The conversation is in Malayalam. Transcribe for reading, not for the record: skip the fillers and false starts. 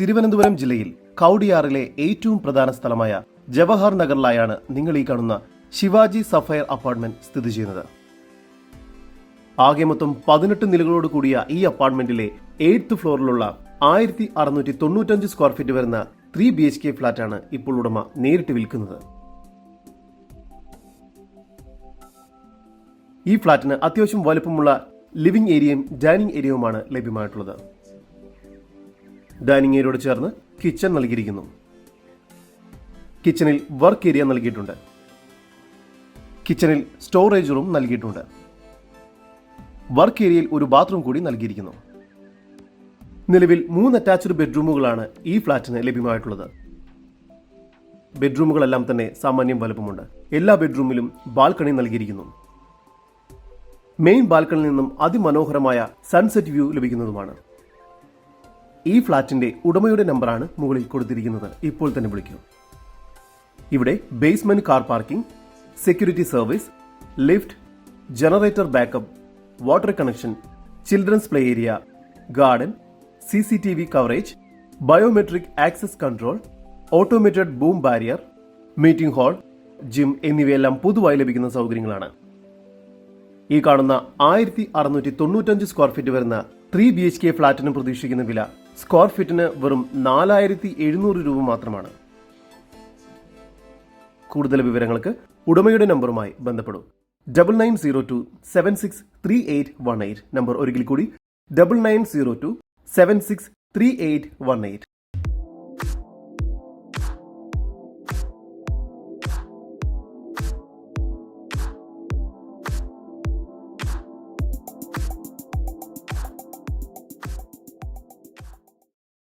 തിരുവനന്തപുരം ജില്ലയിൽ കൗടിയാറിലെ ഏറ്റവും പ്രധാന സ്ഥലമായ ജവഹർ നഗറിലായാണ് നിങ്ങൾ ഈ കാണുന്ന ശിവാജി സഫയർ അപ്പാർട്ട്മെന്റ് സ്ഥിതി ചെയ്യുന്നത്. ആകെ മൊത്തം 18 നിലകളോട് കൂടിയ ഈ അപ്പാർട്ട്മെന്റിലെ 8th ഫ്ലോറിലുള്ള 1695 സ്ക്വയർ ഫീറ്റ് വരുന്ന 3 BHK ഫ്ളാറ്റാണ് ഇപ്പോൾ ഉടമ നേരിട്ട് വിൽക്കുന്നത്. ഈ ഫ്ളാറ്റിന് അത്യാവശ്യം വലുപ്പമുള്ള ലിവിംഗ് ഏരിയയും ഡൈനിങ് ഏരിയയുമാണ് ലഭ്യമായിട്ടുള്ളത്. ഡൈനിങ് ഏരിയയോട് ചേർന്ന് കിച്ചൺ നൽകിയിരിക്കുന്നു. കിച്ചണിൽ വർക്ക് ഏരിയ നൽകിയിട്ടുണ്ട്. കിച്ചണിൽ സ്റ്റോറേജ് റൂം നൽകിയിട്ടുണ്ട്. വർക്ക് ഏരിയയിൽ ഒരു ബാത്റൂം കൂടി നൽകിയിരിക്കുന്നു. നിലവിൽ 3 അറ്റാച്ച്ഡ് ബെഡ്റൂമുകളാണ് ഈ ഫ്ളാറ്റിന് ലഭ്യമായിട്ടുള്ളത്. ബെഡ്റൂമുകളെല്ലാം തന്നെ സാമാന്യം വലുപ്പമുണ്ട്. എല്ലാ ബെഡ്റൂമിലും ബാൽക്കണി നൽകിയിരിക്കുന്നു. മെയിൻ ബാൽക്കണിയിൽ നിന്നും അതിമനോഹരമായ സൺസെറ്റ് വ്യൂ ലഭിക്കുന്നതുമാണ്. ഈ ഫ്ളാറ്റിന്റെ ഉടമയുടെ നമ്പറാണ് മുകളിൽ കൊടുത്തിരിക്കുന്നത്. ഇപ്പോൾ തന്നെ വിളിക്കൂ. ഇവിടെ basement car parking, security service, lift, generator backup, water connection, children's play area, garden, CCTV coverage, biometric access control, automated boom barrier, meeting hall, gym എന്നിവയെല്ലാം പുതുതായി ലഭിക്കുന്ന സൗകര്യങ്ങളാണ്. ഈ കാണുന്ന 1695 സ്ക്വയർ ഫീറ്റ് വരുന്ന 3 BHK ഫ്ളാറ്റിന് പ്രതീക്ഷിക്കുന്ന വില സ്ക്വയർ ഫീറ്റിന് വെറും 4700 രൂപ മാത്രമാണ്. കൂടുതൽ വിവരങ്ങൾക്ക് ഉടമയുടെ നമ്പറുമായി ബന്ധപ്പെടും. 9902763818 നമ്പർ ഒരിക്കൽ കൂടി 9902763818.